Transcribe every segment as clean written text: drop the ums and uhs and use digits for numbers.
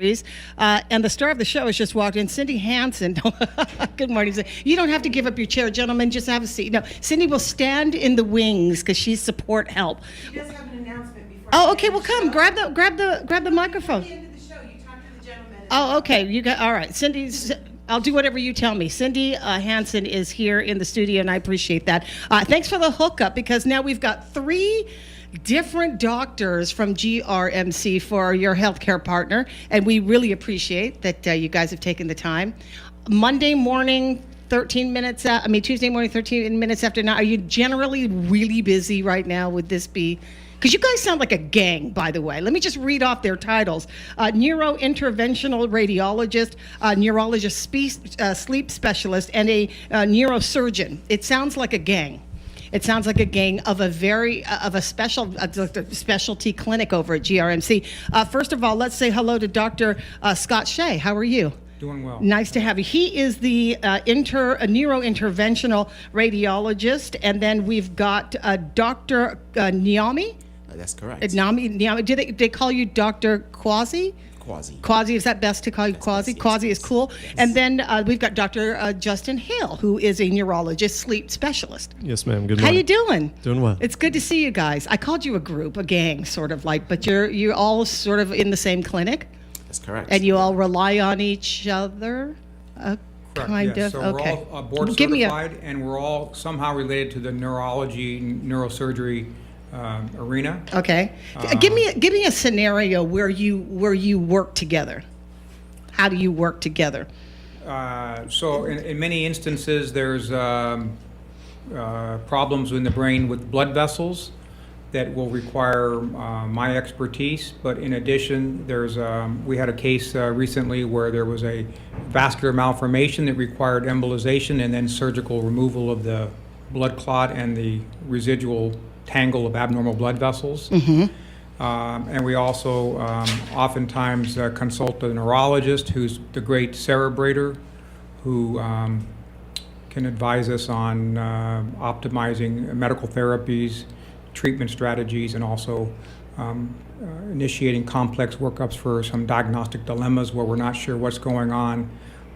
And the star of the show has just walked in, Cindy Hansen. Good morning. You don't have to give up your chair, gentlemen. Just have a seat. No, Cindy will stand in the wings because she's support help. She does have an announcement before. Oh, okay. Well, come grab the microphone. At the end of the show, you talk to the gentleman. Oh, okay. You got all right. Cindy's. I'll do whatever you tell me. Cindy Hansen is here in the studio, and I appreciate that. Thanks for the hookup because now we've got 3 different doctors from GRMC for your healthcare partner, and we really appreciate that you guys have taken the time. Monday morning, 13 minutes. Tuesday morning, 13 minutes after 9. Are you generally really busy right now? Would this be? Because you guys sound like a gang, by the way. Let me just read off their titles. Neurointerventional Radiologist, Neurologist Sleep Specialist, and a Neurosurgeon. It sounds like a gang. It sounds like a gang of a specialty clinic over at GRMC. First of all, let's say hello to Dr. Scott Shay. How are you? Doing well. Nice to have you. He is the neurointerventional radiologist, and then we've got Dr. Nyame. That's correct. Nyame. Do they call you Dr. Kwasi? Kwasi, is that best to call you Kwasi? Yes, Kwasi is cool. Yes. And then we've got Dr. Justin Hale, who is a neurologist sleep specialist. Yes, ma'am. Good morning. How you doing? Doing well. It's good to see you guys. I called you a group, a gang, sort of like, but you're all sort of in the same clinic, That's correct. and you all rely on each other. Correct, Kind yes. of. So Okay. we're all board Give me a- certified, and we're all somehow related to the neurology, neurosurgery arena. Okay. Give me a scenario where you work together. How do you work together? So in many instances, there's problems in the brain with blood vessels that will require my expertise. But in addition, we had a case recently where there was a vascular malformation that required embolization and then surgical removal of the blood clot and the residual tangle of abnormal blood vessels. And we also oftentimes consult a neurologist who's the great cerebrator who can advise us on optimizing medical therapies, treatment strategies, and also initiating complex workups for some diagnostic dilemmas where we're not sure what's going on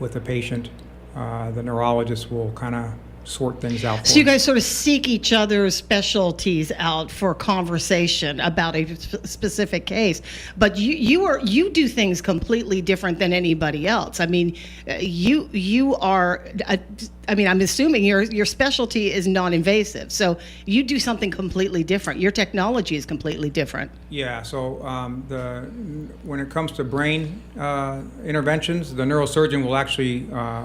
with the patient. The neurologist will kind of sort things out for So you us. guys sort of seek each other's specialties out for conversation about a specific case, but you do things completely different than anybody else. I mean, you are. I'm assuming your specialty is non-invasive, so you do something completely different. Your technology is completely different. Yeah, so when it comes to brain interventions, the neurosurgeon will actually,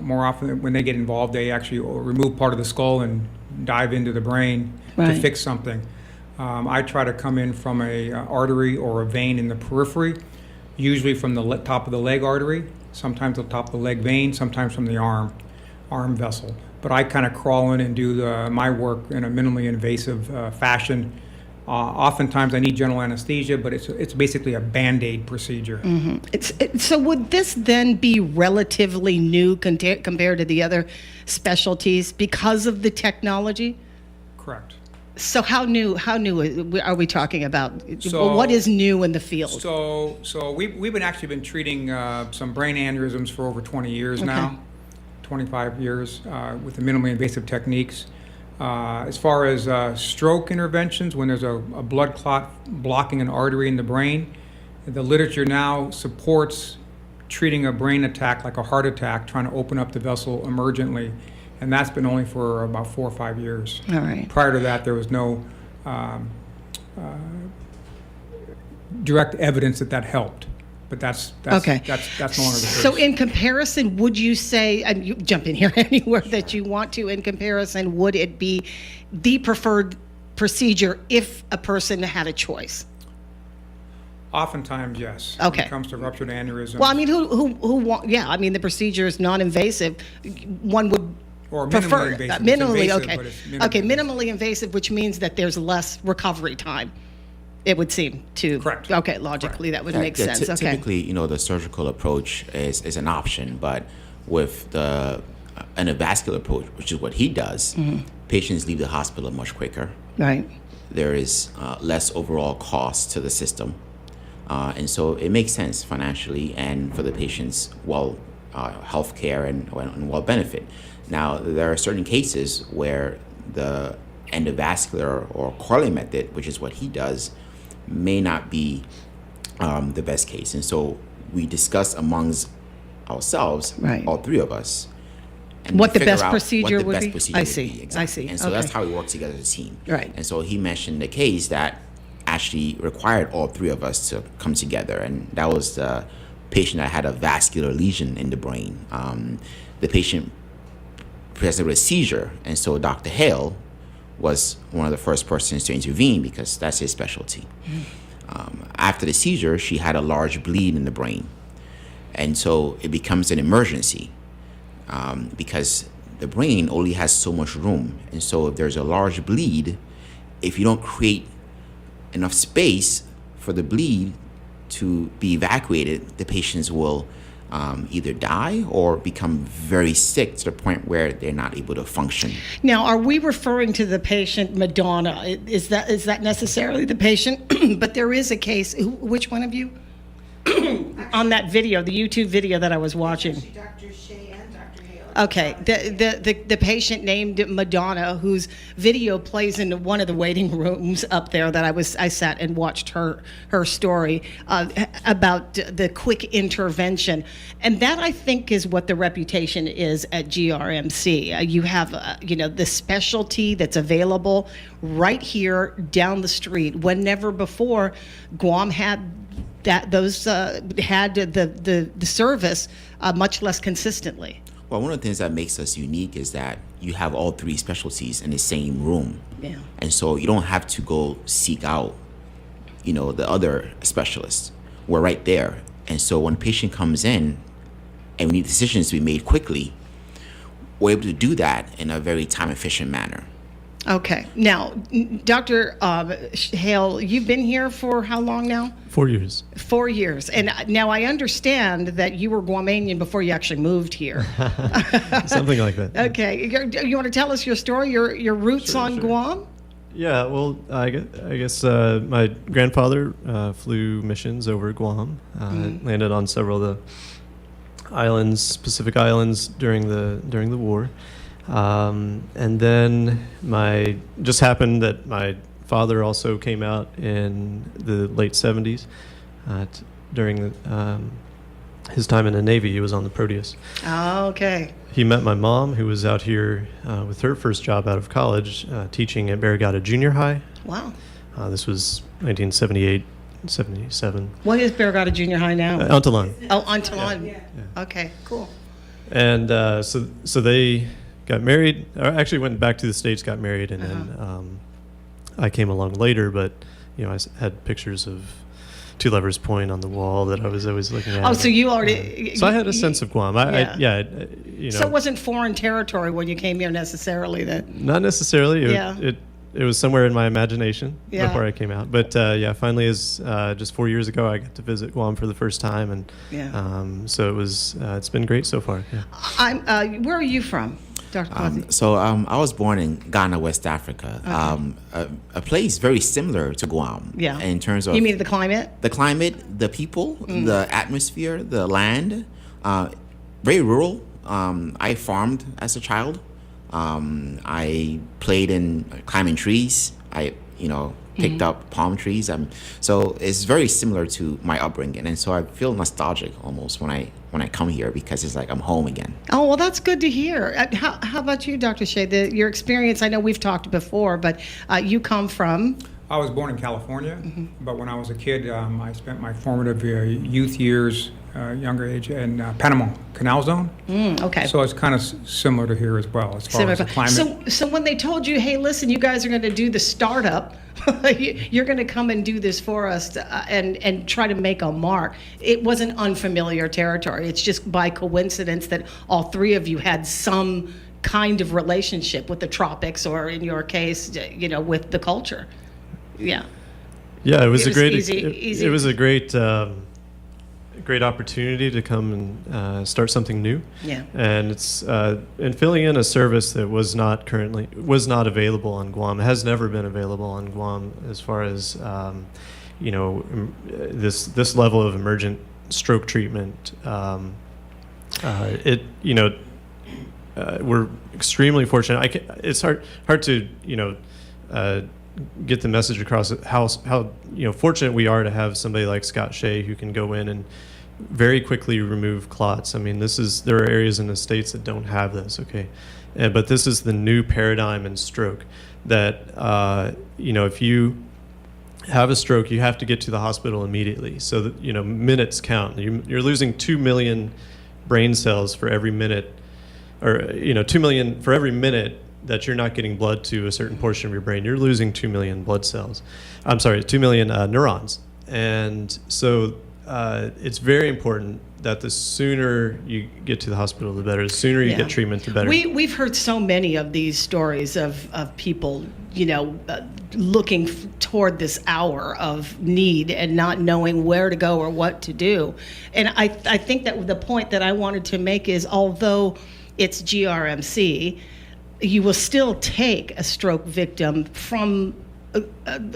more often when they get involved, they actually remove part of the skull and dive into the brain Right. to fix something. I try to come in from a artery or a vein in the periphery, usually from the top of the leg artery, sometimes the top of the leg vein, sometimes from the arm vessel. But I kind of crawl in and do my work in a minimally invasive fashion. Oftentimes I need general anesthesia, but it's basically a Band-Aid procedure. So would this then be relatively new compared to the other specialties because of the technology? Correct. So how new are we talking about? So- What is new in the field? So we've been treating some brain aneurysms for over 20 years now, 25 years with the minimally invasive techniques. As far as stroke interventions, when there's a blood clot blocking an artery in the brain, the literature now supports treating a brain attack like a heart attack, trying to open up the vessel emergently. And that's been only for about 4 or 5 years. All right. Prior to that, there was no direct evidence that helped. But that's Okay. That's no longer the case. So in comparison, would you say, and you jump in here anywhere that you want to, in comparison, would it be the preferred procedure if a person had a choice? Oftentimes, yes. Okay. When it comes to ruptured aneurysms. Well, I mean, the procedure is non-invasive. One would Or minimally prefer invasive. It's minimally. invasive, Okay, but it's minimally okay, invasive. minimally invasive, which means that there's less recovery time. It would seem to. Correct. Okay, logically that would make sense. Okay. Typically, the surgical approach is an option, but with the endovascular approach, which is what he does, patients leave the hospital much quicker. Right. There is less overall cost to the system. And so it makes sense financially and for the patient's health care and well benefit. Now, there are certain cases where the endovascular or coiling method, which is what he does, may not be the best case. And so we discuss amongst ourselves, Right. all three of us, and What the figure best out procedure what the would best be? procedure I would see. be. I Exactly. see. And so that's Okay. how we work together as a team. Right. And so he mentioned the case that actually required all three of us to come together, and that was the patient that had a vascular lesion in the brain. The patient presented with a seizure, and so Dr. Hale was one of the first persons to intervene because that's his specialty. After the seizure, she had a large bleed in the brain, and so it becomes an emergency because the brain only has so much room, and so if there's a large bleed, if you don't create enough space for the bleed to be evacuated, the patients will either die or become very sick to the point where they're not able to function. Now, are we referring to the patient Madonna? Is that necessarily the patient? But there is a case. Which one of you? On that video, the YouTube video that I was watching. Actually, Dr. Shay and Dr. Hale. Okay, the patient named Madonna, whose video plays in one of the waiting rooms up there that I sat and watched her story about the quick intervention, and that I think is what the reputation is at GRMC. You have the specialty that's available right here down the street. When never before, Guam had had the service much less consistently. Well, one of the things that makes us unique is that you have all three specialties in the same room. Yeah. And so you don't have to go seek out, the other specialists. We're right there. And so when a patient comes in and we need decisions to be made quickly, we're able to do that in a very time-efficient manner. Okay. Now, Dr. Hale, you've been here for how long now? 4 years. 4 years. And now I understand that you were Guamanian before you actually moved here. Something like that. Okay. You want to tell us your story, your roots Sure, on sure. Guam? Yeah, well, I guess my grandfather flew missions over Guam, landed on several of the islands, Pacific Islands during the war. And then just happened that my father also came out in the late 70s during his time in the Navy. He was on the Proteus. Oh, okay. He met my mom, who was out here with her first job out of college, teaching at Barrigada Junior High. Wow. This was 1978, 77. What is Barrigada Junior High now? Antillon. Oh, Antillon. Yeah. Okay, cool. And so they got married, or actually went back to the States, got married, and then I came along later, but I had pictures of Two Lovers Point on the wall that I was always looking at. Oh, so you already... So I had a sense of Guam. Yeah. I So it wasn't foreign territory when you came here necessarily then? not necessarily. Yeah. It was somewhere in my imagination Yeah. before I came out. But finally, just 4 years ago, I got to visit Guam for the first time, and so it's been great so far. Yeah. Where are you from, Dr. Kwasi? I was born in Ghana, West Africa, a place very similar to Guam. Yeah. In terms of You mean the climate? the climate, the people, the atmosphere, the land, very rural. I farmed as a child. I played in climbing trees. I picked up palm trees. So it's very similar to my upbringing, and so I feel nostalgic almost when I come here because it's like I'm home again. Oh, well, that's good to hear. How about you, Dr. Shay? Your experience, I know we've talked before, but you come from... I was born in California, but when I was a kid, I spent my formative youth years, younger age, in Panama Canal Zone. Okay. So it's kind of similar to here as well, as far as the climate. So when they told you, hey, listen, you guys are going to do the startup, you're going to come and do this for us and try to make a mark, it wasn't unfamiliar territory. It's just by coincidence that all three of you had some kind of relationship with the tropics, or in your case, with the culture. Yeah. Yeah, it was It a was great. easy. It was a great opportunity to come and start something new. Yeah. And it's and filling in a service that was not available on Guam. It has never been available on Guam as far as this level of emergent stroke treatment. We're extremely fortunate. It's hard to get the message across how fortunate we are to have somebody like Scott Shay who can go in and very quickly remove clots. I mean, there are areas in the States that don't have this. Okay, but this is the new paradigm in stroke that if you have a stroke, you have to get to the hospital immediately. So that minutes count. You're losing 2 million brain cells for every minute, or 2 million for every minute that you're not getting blood to a certain portion of your brain. You're losing 2 million blood cells. 2 million neurons. And so it's very important that the sooner you get to the hospital, the better. The sooner you get treatment, the better. We've heard so many of these stories of people, looking toward this hour of need and not knowing where to go or what to do. And I think that the point that I wanted to make is, although it's GRMC, you will still take a stroke victim from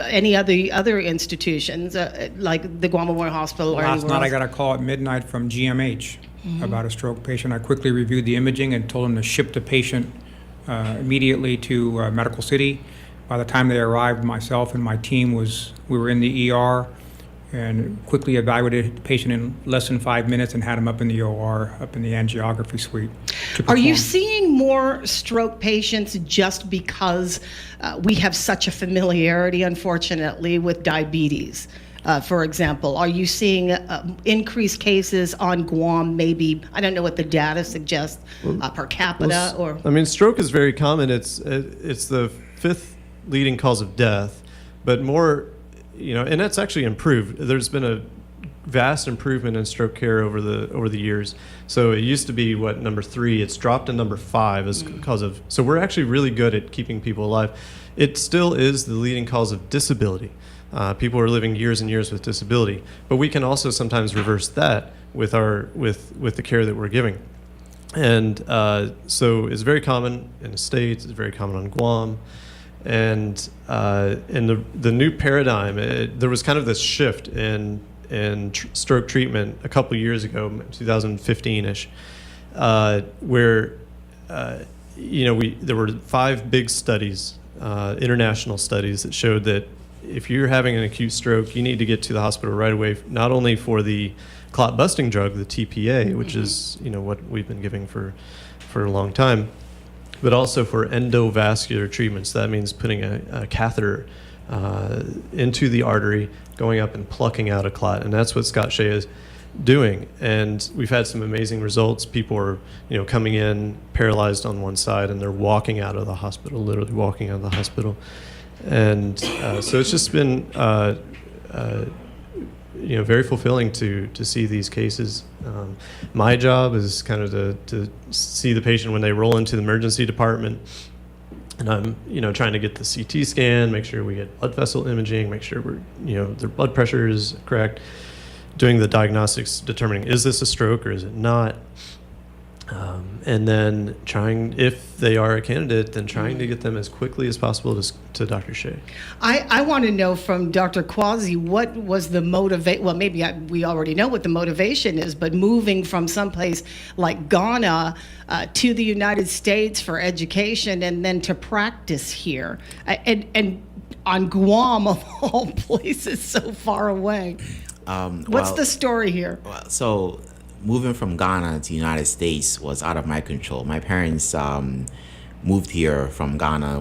any other institutions, like the Guam Memorial Hospital or Last anywhere night I else. got a call at midnight from GMH about a stroke patient. I quickly reviewed the imaging and told them to ship the patient immediately to Medical City. By the time they arrived, myself and my team we were in the ER and quickly evaluated the patient in less than 5 minutes and had him up in the OR, up in the angiography suite. Are you seeing more stroke patients just because we have such a familiarity, unfortunately, with diabetes? For example, are you seeing increased cases on Guam? Maybe, I don't know what the data suggests, per capita or. I mean, stroke is very common. It's the 5th leading cause of death, but more, and that's actually improved. There's been a vast improvement in stroke care over the years. So it used to be number 3. It's dropped to number 5 as cause of. So we're actually really good at keeping people alive. It still is the leading cause of disability. People are living years and years with disability, but we can also sometimes reverse that with the care that we're giving. And so it's very common in the States. It's very common on Guam. And in the new paradigm, there was kind of this shift in stroke treatment a couple of years ago, 2015-ish, where there were 5 big studies, international studies, that showed that if you're having an acute stroke, you need to get to the hospital right away, not only for the clot busting drug, the TPA, which is what we've been giving for a long time, but also for endovascular treatments. That means putting a catheter into the artery, going up and plucking out a clot, and that's what Scott Shay is doing. And we've had some amazing results. People are, coming in paralyzed on one side, and they're walking out of the hospital, literally walking out of the hospital. And so it's just been, very fulfilling to see these cases. My job is kind of to see the patient when they roll into the emergency department, and I'm trying to get the CT scan, make sure we get blood vessel imaging, make sure their blood pressure is correct, doing the diagnostics, determining is this a stroke or is it not, and then trying, if they are a candidate, then trying to get them as quickly as possible to Dr. Shay. I want to know from Dr. Kwasi, what was the motivation? Well, maybe we already know what the motivation is, but moving from someplace like Ghana to the United States for education and then to practice here, and on Guam of all places, so far away. What's the story here? So moving from Ghana to the United States was out of my control. My parents moved here from Ghana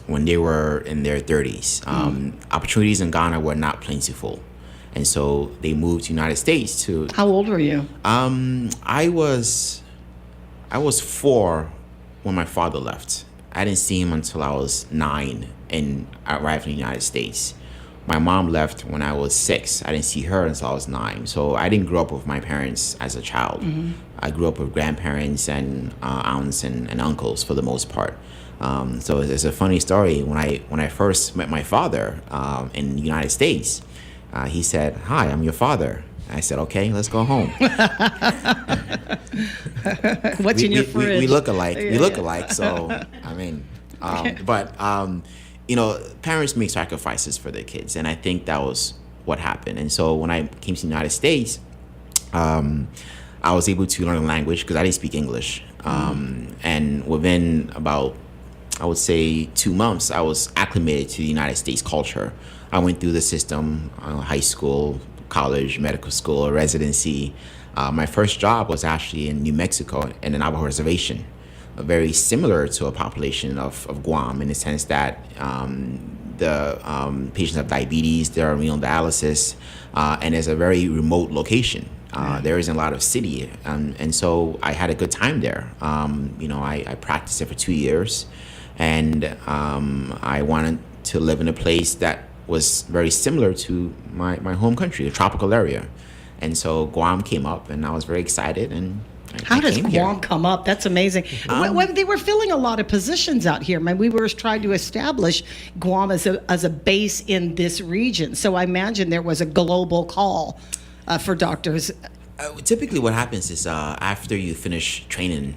when they were in their 30s. Opportunities in Ghana were not plentiful, and so they moved to the United States to. How old were you? I was 4 when my father left. I didn't see him until I was 9 and I arrived in the United States. My mom left when I was 6. I didn't see her until I was 9. So I didn't grow up with my parents as a child. I grew up with grandparents and aunts and uncles for the most part. So it's a funny story. When I first met my father in the United States, he said, "Hi, I'm your father." I said, "Okay, let's go home." What's in your fridge? We look alike. Yeah, We look yeah. alike. So I mean, but parents make sacrifices for their kids, and I think that was what happened. And so when I came to the United States, I was able to learn the language because I didn't speak English. And within about, I would say, 2 months, I was acclimated to the United States culture. I went through the system, high school, college, medical school, residency. My first job was actually in New Mexico in the Navajo reservation, very similar to a population of Guam in the sense that the patients have diabetes, they're on renal dialysis, and it's a very remote location. There isn't a lot of city, and so I had a good time there. I practiced it for 2 years, and I wanted to live in a place that was very similar to my home country, a tropical area. And so Guam came up, and I was very excited. And How does came here. Guam come up? That's amazing. They were filling a lot of positions out here. We were trying to establish Guam as a base in this region. So I imagine there was a global call for doctors. Typically what happens is after you finish training,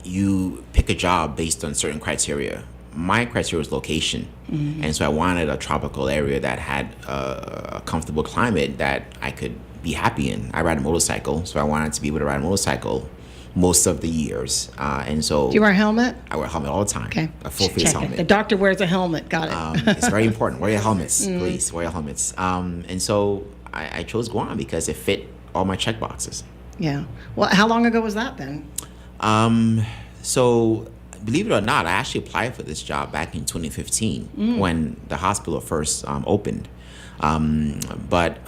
you pick a job based on certain criteria. My criteria was location. And so I wanted a tropical area that had a comfortable climate that I could be happy in. I ride a motorcycle, so I wanted to be able to ride a motorcycle most of the years. And so, Do you wear a helmet? I wear a helmet all the time. Okay. A full face Check it. helmet. The doctor wears a helmet. Got it. It's very important. Wear your helmets, please. Wear your helmets. And so I chose Guam because it fit all my check boxes. Yeah. Well, how long ago was that then? So believe it or not, I actually applied for this job back in 2015 when the hospital first opened. But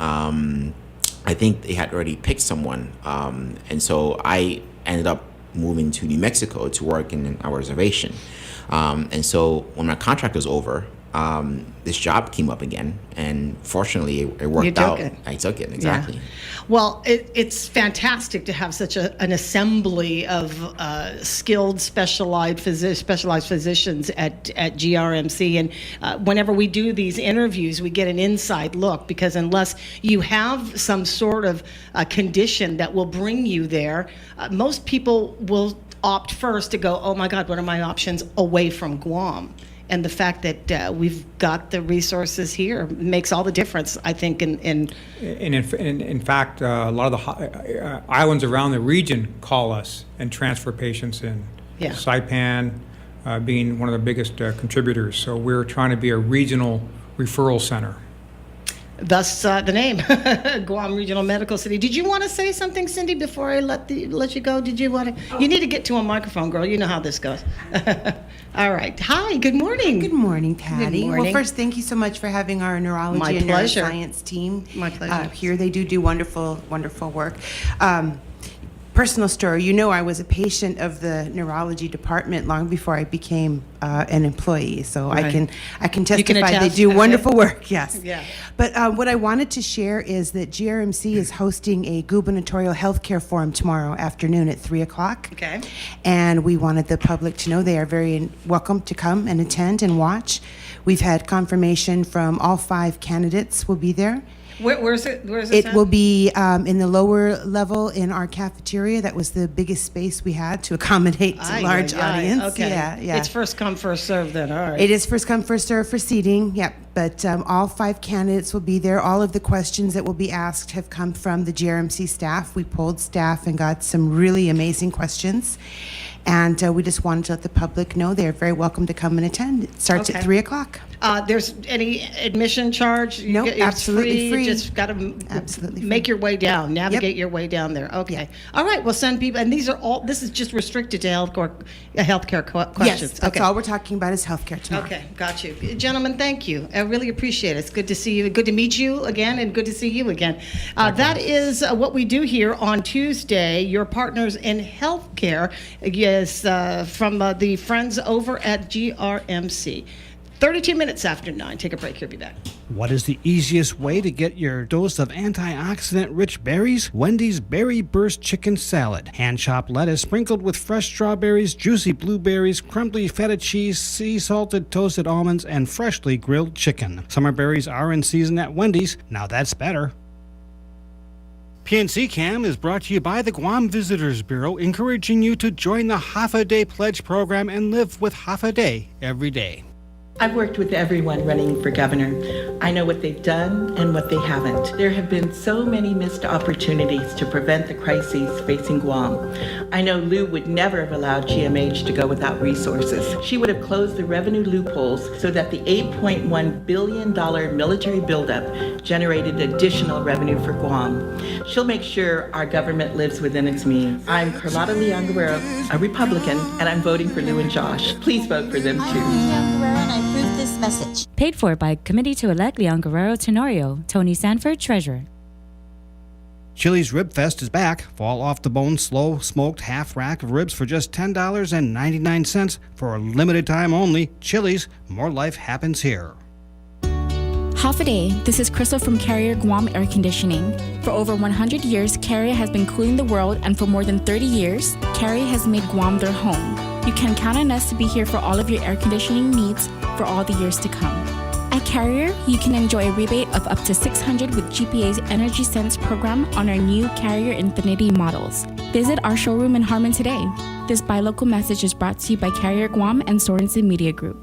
I think they had already picked someone. And so I ended up moving to New Mexico to work in our reservation. And so when my contract was over, this job came up again, and fortunately it worked out. I took it, exactly. Yeah. Well, it's fantastic to have such an assembly of skilled, specialized physicians at GRMC. And whenever we do these interviews, we get an inside look, because unless you have some sort of condition that will bring you there, most people will opt first to go, oh my God, what are my options away from Guam? And the fact that we've got the resources here makes all the difference, I think. In fact, a lot of the islands around the region call us and transfer patients in. Yeah. Saipan being one of the biggest contributors. So we're trying to be a regional referral center. Thus the name, Guam Regional Medical City. Did you want to say something, Cindy, before I let you go? Did you want to? You need to get to a microphone, girl. You know how this goes. All right. Hi. Good morning. Good morning, Patty. Good morning. Well, first, thank you so much for having our neurology My and pleasure. neuroscience team My pleasure. here. They do wonderful, wonderful work. Personal story, I was a patient of the neurology department long before I became an employee, so Right. I can testify they attest. do wonderful work, yes. Yeah. But what I wanted to share is that GRMC is hosting a gubernatorial healthcare forum tomorrow afternoon at 3 o'clock. Okay. And we wanted the public to know they are very welcome to come and attend and watch. We've had confirmation from all 5 candidates will be there. Where's it? Where's It will be in the lower level in our cafeteria. That was the biggest space we had to accommodate a large audience. Okay. Yeah. It's first come, first serve then. All right. It is first come, first serve for seating. Yep. But all 5 candidates will be there. All of the questions that will be asked have come from the GRMC staff. We polled staff and got some really amazing questions. And we just wanted to let the public know they're very welcome to come and attend. It starts Okay. at 3 o'clock. There's any admission charge? No, It's absolutely free. You just got to Absolutely make free. your way down, navigate Yep. your way down there. Okay. Yep. All right. Well, send people, and this is just restricted to healthcare questions. Yes, that's all we're talking about is healthcare tomorrow. Okay, got you. Gentlemen, thank you. I really appreciate it. It's good to see you. Good to meet you again, and good to see you again. That is what we do here on Tuesday. Your partners in healthcare is from the friends over at GRMC. 32 minutes after 9. Take a break. He'll be back. What is the easiest way to get your dose of antioxidant-rich berries? Wendy's Berry Burst Chicken Salad. Hand-chopped lettuce sprinkled with fresh strawberries, juicy blueberries, crumbly feta cheese, sea-salted toasted almonds, and freshly grilled chicken. Summer berries are in season at Wendy's. Now that's better. PNC Cam is brought to you by the Guam Visitors Bureau, encouraging you to join the Half a Day Pledge program and live with half a day every day. I've worked with everyone running for governor. I know what they've done and what they haven't. There have been so many missed opportunities to prevent the crises facing Guam. I know Lou would never have allowed GMH to go without resources. She would have closed the revenue loopholes so that the $8.1 billion military buildup generated additional revenue for Guam. She'll make sure our government lives within its means. I'm Carlotta Leon Guerrero, a Republican, and I'm voting for Lou and Josh. Please vote for them too. I'm Leon Guerrero, and I approve this message. Paid for by Committee to Elect Leon Guerrero Tenorio, Tony Sanford, Treasurer. Chili's Rib Fest is back. Fall off the bone, slow smoked half rack of ribs for just $10.99 for a limited time only. Chili's, more life happens here. Half a day, this is Crystal from Carrier Guam Air Conditioning. For over 100 years, Carrier has been cooling the world, and for more than 30 years, Carrier has made Guam their home. You can count on us to be here for all of your air conditioning needs for all the years to come. At Carrier, you can enjoy a rebate of up to $600 with GPA's Energy Sense program on our new Carrier Infinity models. Visit our showroom in Harmon today. This Buy Local message is brought to you by Carrier Guam and Sorensen Media Group.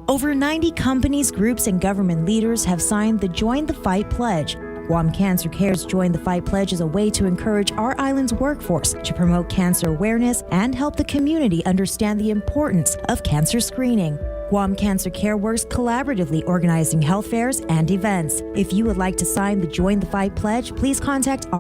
Over 90 companies, groups, and government leaders have signed the Join the Fight Pledge. Guam Cancer Care's Join the Fight Pledge is a way to encourage our island's workforce to promote cancer awareness and help the community understand the importance of cancer screening. Guam Cancer Care works collaboratively organizing health fairs and events. If you would like to sign the Join the Fight Pledge, please contact our